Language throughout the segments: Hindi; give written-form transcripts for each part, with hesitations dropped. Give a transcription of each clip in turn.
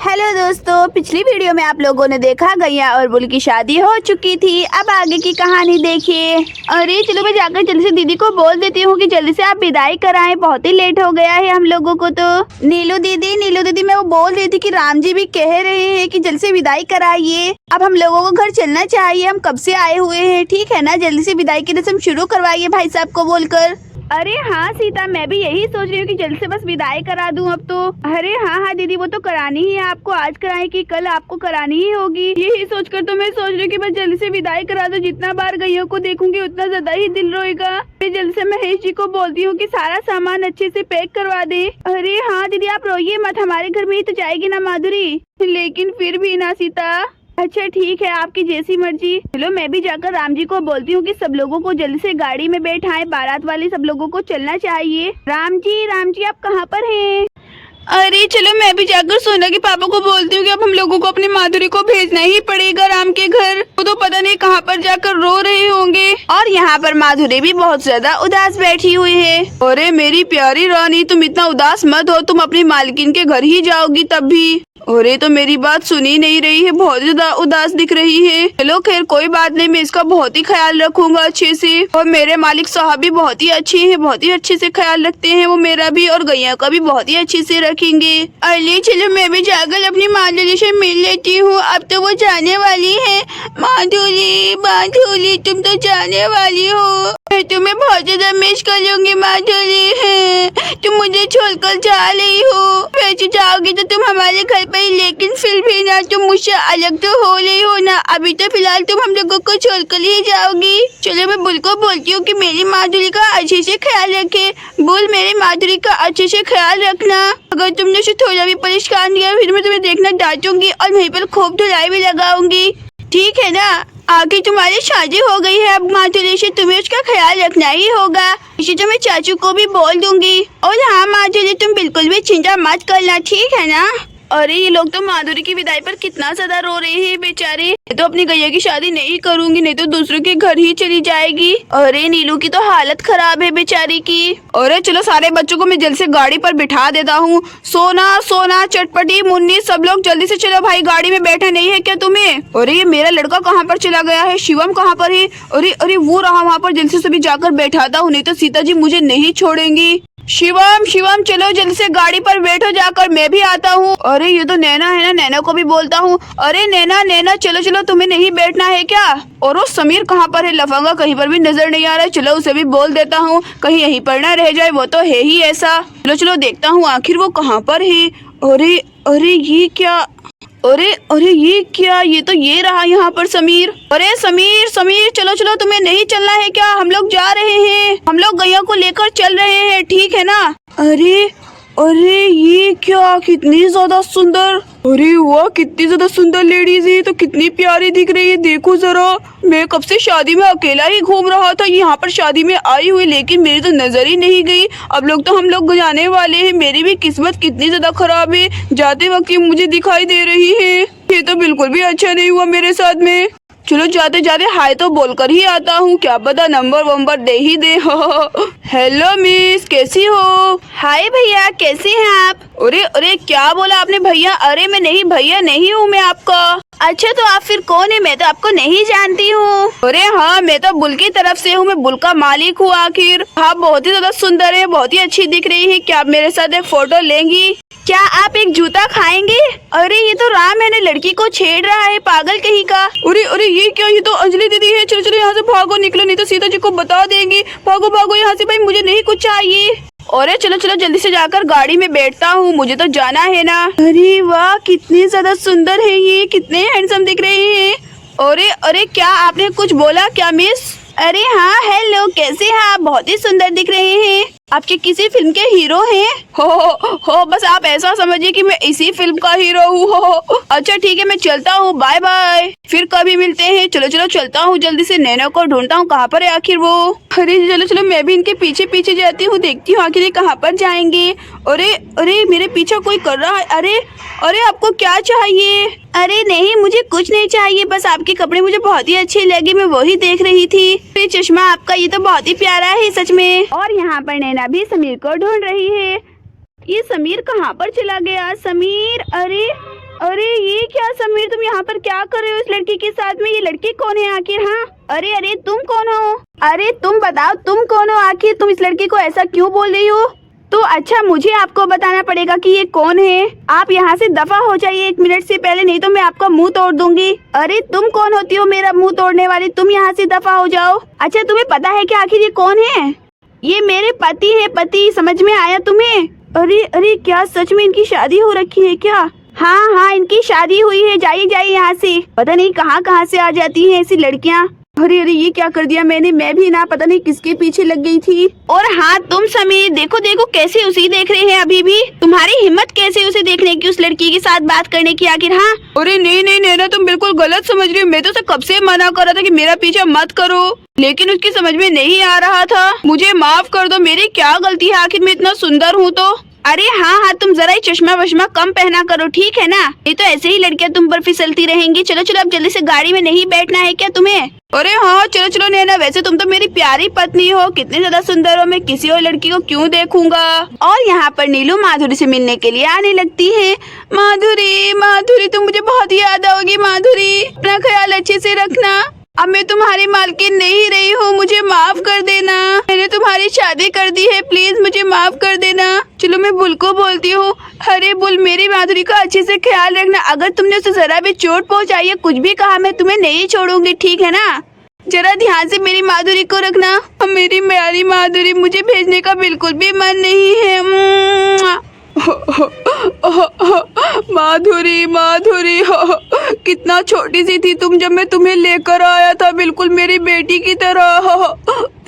हेलो दोस्तों, पिछली वीडियो में आप लोगों ने देखा गैया और बुल की शादी हो चुकी थी। अब आगे की कहानी देखिए। अरे चलो मैं जाकर जल्दी से दीदी को बोल देती हूँ कि जल्दी से आप विदाई कराएं, बहुत ही लेट हो गया है हम लोगों को। तो नीलू दीदी मैं वो बोल रही थी कि राम जी भी कह रहे हैं कि जल्दी से विदाई कराइए। अब हम लोगों को घर चलना चाहिए, हम कब से आए हुए हैं। ठीक है ना, जल्दी से विदाई की रस्म शुरू करवाइए भाई साहब को बोलकर। अरे हाँ सीता, मैं भी यही सोच रही हूँ कि जल्द से बस विदाई करा दूँ अब तो। अरे हाँ दीदी, वो तो करानी ही है आपको, आज कराएं कि कल आपको करानी ही होगी। यही सोचकर तो मैं सोच रही हूँ कि बस जल्दी से विदाई करा दूँ। जितना बार गैयों को देखूंगी उतना ज्यादा ही दिल रोएगा। मैं जल्द से महेश जी को बोलती हूँ कि सारा सामान अच्छे से पैक करवा दे। अरे हाँ दीदी, आप रोइए मत, हमारे घर में ही तो जाएगी ना माधुरी। लेकिन फिर भी ना सीता। अच्छा ठीक है, आपकी जैसी मर्जी। चलो मैं भी जाकर राम जी को बोलती हूँ कि सब लोगों को जल्दी से गाड़ी में बैठाएं, बारात वाले सब लोगों को चलना चाहिए। राम जी आप कहाँ पर हैं? अरे चलो मैं भी जाकर सोना के पापा को बोलती हूँ कि अब हम लोगों को अपनी माधुरी को भेजना ही पड़ेगा राम के घर। वो तो पता नहीं कहाँ पर जाकर रो रहे होंगे। और यहाँ पर माधुरी भी बहुत ज्यादा उदास बैठी हुई है। अरे मेरी प्यारी रानी, तुम इतना उदास मत हो, तुम अपनी मालकिन के घर ही जाओगी तब भी। अरे तो मेरी बात सुनी नहीं रही है, बहुत ज्यादा उदास दिख रही है। चलो खैर कोई बात नहीं, मैं इसका बहुत ही ख्याल रखूंगा अच्छे से। और मेरे मालिक साहब भी बहुत ही अच्छे हैं, बहुत ही अच्छे से ख्याल रखते हैं वो मेरा भी, और गैया का भी बहुत ही अच्छे से रखेंगे। अरे चलो मैं भी जाकर अपनी माधुरी से मिल लेती हूँ, अब तो वो जाने वाली है। माधुरी तुम तो जाने वाली हो, मैं तुम्हें बहुत ज्यादा मिस करूंगी माधुरी। तुम मुझे छोड़कर जा रही हो, वैसे जाओगी तो तुम हमारे घर पर, लेकिन फिर भी ना तुम मुझसे अलग तो हो रही हो ना। अभी तो फिलहाल तुम हम लोगों को छोड़कर ही जाओगी। चलो मैं बुल को बोलती हूँ कि मेरी माधुरी का अच्छे से ख्याल रखे। बुल, मेरी माधुरी का अच्छे से ख्याल रखना। अगर तुमने उसे थोड़ा भी परेशान किया फिर मैं तुम्हें देखना डांटूंगी और वहीं पर खूब धुलाई भी लगाऊंगी। ठीक है ना? आगे तुम्हारी शादी हो गई है, अब माधुरी से तुम्हें उसका ख्याल रखना ही होगा। इसे तो मैं चाचू को भी बोल दूंगी। और हाँ माधुरी, तुम बिल्कुल भी चिंता मत करना, ठीक है ना? अरे ये लोग तो माधुरी की विदाई पर कितना ज्यादा रो रहे हैं बेचारे। मैं तो अपनी गैया की शादी नहीं करूंगी, नहीं तो दूसरों के घर ही चली जाएगी। अरे नीलू की तो हालत खराब है बेचारी की। अरे चलो सारे बच्चों को मैं जल्दी से गाड़ी पर बिठा देता हूँ। सोना चटपटी मुन्नी, सब लोग जल्दी से चलो भाई, गाड़ी में बैठा नहीं है क्या तुम्हें? अरे ये मेरा लड़का कहाँ पर चला गया है? शिवम कहाँ पर है? अरे वो रहा वहाँ पर, जल्दी से सभी जाकर बैठाता हूँ, नहीं तो सीता जी मुझे नहीं छोड़ेंगी। शिवम चलो जल्दी से गाड़ी पर बैठो जाकर, मैं भी आता हूँ। अरे ये तो नैना है ना, नैना को भी बोलता हूँ। अरे नैना चलो तुम्हें नहीं बैठना है क्या? और वो समीर कहाँ पर है? लफंगा कहीं पर भी नजर नहीं आ रहा है। चलो उसे भी बोल देता हूँ, कहीं यहीं पर ना रह जाए, वो तो है ही ऐसा। चलो देखता हूँ आखिर वो कहाँ पर है। अरे ये क्या? अरे ये क्या? ये तो ये रहा यहाँ पर समीर। अरे समीर चलो तुम्हें नहीं चलना है क्या? हम लोग जा रहे हैं, हम लोग गैया को लेकर चल रहे हैं, ठीक है ना? अरे ये क्या? कितनी ज्यादा सुंदर, अरे वाह कितनी ज्यादा सुंदर लेडीज है, तो कितनी प्यारी दिख रही है। देखो जरा, मैं कब से शादी में अकेला ही घूम रहा था, यहाँ पर शादी में आई हुई, लेकिन मेरी तो नजर ही नहीं गई। अब लोग तो हम लोग जाने वाले हैं, मेरी भी किस्मत कितनी ज्यादा खराब है, जाते वक्त ये मुझे दिखाई दे रही है। ये तो बिल्कुल भी अच्छा नहीं हुआ मेरे साथ में। चलो जाते हाय तो बोलकर ही आता हूँ, क्या पता नंबर दे ही दे। हेलो मिस, कैसी हो? हाय भैया, कैसे हैं आप? अरे क्या बोला आपने भैया? अरे मैं नहीं भैया नहीं हूँ मैं आपका। अच्छा तो आप फिर कौन है? मैं तो आपको नहीं जानती हूँ। अरे हाँ, मैं तो बुल की तरफ से हूँ, मैं बुल का मालिक हूँ आखिर। आप बहुत ही ज्यादा सुंदर है, बहुत ही अच्छी दिख रही है, क्या आप मेरे साथ एक फोटो लेंगी? क्या आप एक जूता खाएंगे? अरे ये तो राम है ना, लड़की को छेड़ रहा है, पागल कहीं का। अरे ये क्या? ये तो अंजलि दीदी है। चलो यहाँ से भागो, निकलो, नहीं तो सीता जी को बता देंगी। भागो यहाँ से भाई, मुझे नहीं कुछ चाहिए। अरे चलो जल्दी से जाकर गाड़ी में बैठता हूँ, मुझे तो जाना है ना। अरे वाह कितनी ज्यादा सुंदर है ये, कितने हैंडसम दिख रहे हैं। अरे क्या आपने कुछ बोला क्या मिस? अरे हाँ हेलो, कैसे हैं आप? बहुत ही सुंदर दिख रहे हैं। आपके किसी फिल्म के हीरो हैं? हो बस आप ऐसा समझिए कि मैं इसी फिल्म का हीरो हूँ। हो अच्छा ठीक है, मैं चलता हूँ, बाय बाय, फिर कभी मिलते हैं। चलो चलता हूँ, जल्दी से नैना को ढूंढता हूँ, कहाँ पर है आखिर वो। अरे चलो मैं भी इनके पीछे जाती हूँ, देखती हूँ आखिर ये कहाँ पर जाएंगे। अरे मेरे पीछे कोई कर रहा है। अरे आपको क्या चाहिए? अरे नहीं मुझे कुछ नहीं चाहिए, बस आपके कपड़े मुझे बहुत ही अच्छे लगे, मैं वही देख रही थी। ये चश्मा आपका ये तो बहुत ही प्यारा है सच में। और यहाँ पर नैना भी समीर को ढूंढ रही है। ये समीर कहाँ पर चला गया? समीर, अरे ये क्या समीर, तुम यहाँ पर क्या कर रहे हो इस लड़की के साथ में? ये लड़की कौन है आखिर? हाँ अरे अरे तुम कौन हो? अरे तुम बताओ तुम कौन हो आखिर? तुम इस लड़की को ऐसा क्यों बोल रही हो? तो अच्छा मुझे आपको बताना पड़ेगा कि ये कौन है। आप यहाँ से दफा हो जाइए 1 मिनट से पहले, नहीं तो मैं आपका मुंह तोड़ दूंगी। अरे तुम कौन होती हो मेरा मुंह तोड़ने वाली? तुम यहाँ से दफा हो जाओ। अच्छा तुम्हें पता है कि आखिर ये कौन है? ये मेरे पति है, पति। समझ में आया तुम्हें? अरे अरे क्या सच में इनकी शादी हो रखी है क्या? हाँ हाँ इनकी शादी हुई है। जाइए जाइए यहाँ से। पता नहीं कहाँ से आ जाती हैं ऐसी लड़कियाँ। अरे अरे ये क्या कर दिया मैंने? मैं भी ना पता नहीं किसके पीछे लग गई थी। और हाँ तुम समीर, देखो देखो कैसे उसी देख रहे हैं अभी भी। तुम्हारी हिम्मत कैसे उसे देखने की, उस लड़की के साथ बात करने की आखिर? हाँ अरे नहीं नहीं नैना, तुम बिल्कुल गलत समझ रही हो। मैं तो उसे कब से मना कर रहा था कि मेरा पीछा मत करो, लेकिन उसकी समझ में नहीं आ रहा था। मुझे माफ कर दो, मेरी क्या गलती है? आखिर मैं इतना सुंदर हूँ तो। अरे हाँ हाँ तुम जरा ही चश्मा वश्मा कम पहना करो, ठीक है ना? ये तो ऐसे ही लड़कियां तुम पर फिसलती रहेंगी। चलो चलो अब जल्दी से गाड़ी में नहीं बैठना है क्या तुम्हें? अरे हाँ चलो चलो नैना, वैसे तुम तो मेरी प्यारी पत्नी हो, कितनी ज्यादा सुंदर हो, मैं किसी और लड़की को क्यों देखूंगा। और यहाँ पर नीलू माधुरी से मिलने के लिए आने लगती है। माधुरी माधुरी तुम मुझे बहुत याद आओगी माधुरी, अपना ख्याल अच्छे से रखना। अब मैं तुम्हारी मालकिन नहीं रही हूँ, मुझे माफ कर देना। मैंने तुम्हारी शादी कर दी है, प्लीज मुझे माफ कर देना। चलो मैं बुल को बोलती हूँ। अरे बुल मेरी माधुरी का अच्छे से ख्याल रखना। अगर तुमने उसे जरा भी चोट पहुँचाई है, कुछ भी कहा, मैं तुम्हें नहीं छोड़ूंगी, ठीक है ना? जरा ध्यान से मेरी माधुरी को रखना। मेरी प्यारी माधुरी, मुझे भेजने का बिल्कुल भी मन नहीं है। माधुरी माधुरी कितना छोटी सी थी तुम जब मैं तुम्हें लेकर आया था, बिल्कुल मेरी बेटी की तरह।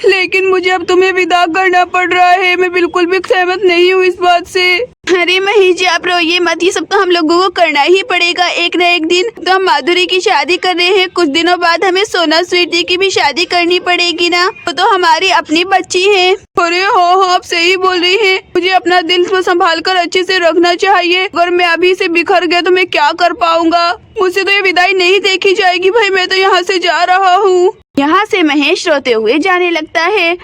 लेकिन मुझे अब तुम्हें विदा करना पड़ रहा है। मैं बिल्कुल भी सहमत नहीं हूँ इस बात से। अरे महेश जी आप रोइए मत, ये सब तो हम लोगों को करना ही पड़ेगा एक न एक दिन। तो हम माधुरी की शादी कर रहे हैं, कुछ दिनों बाद हमें सोना स्वीटी की भी शादी करनी पड़ेगी ना, तो हमारी अपनी बच्ची है। अरे हाँ आप सही बोल रही हैं। मुझे अपना दिल को संभाल कर अच्छे से रखना चाहिए। अगर मैं अभी से बिखर गया तो मैं क्या कर पाऊंगा? मुझसे तो ये विदाई नहीं देखी जाएगी भाई, मैं तो यहाँ से जा रहा हूँ। यहाँ से महेश रोते हुए जाने लगता है।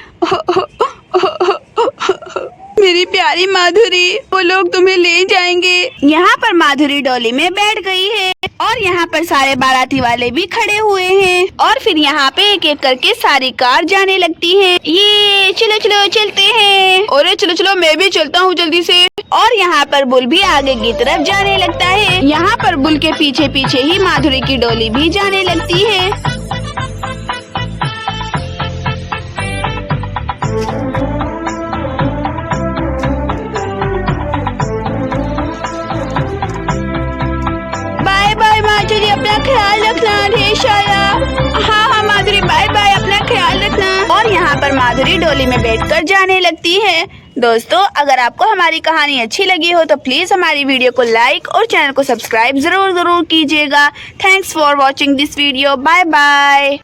मेरी प्यारी माधुरी, वो लोग तुम्हें ले जाएंगे। यहाँ पर माधुरी डोली में बैठ गई है और यहाँ पर सारे बाराती वाले भी खड़े हुए हैं। और फिर यहाँ पे एक एक करके सारी कार जाने लगती हैं। ये चलो चलो चलते हैं। अरे चलो चलो मैं भी चलता हूँ जल्दी से। और यहाँ पर बुल भी आगे की तरफ जाने लगता है। यहाँ पर बुल के पीछे पीछे ही माधुरी की डोली भी जाने लगती है। माधुरी अपना ख्याल रखना। ढेर हाँ हाँ माधुरी बाय बाय, अपना ख्याल रखना। और यहाँ पर माधुरी डोली में बैठकर जाने लगती है। दोस्तों अगर आपको हमारी कहानी अच्छी लगी हो तो प्लीज हमारी वीडियो को लाइक और चैनल को सब्सक्राइब जरूर कीजिएगा। Thanks for watching this video. Bye bye.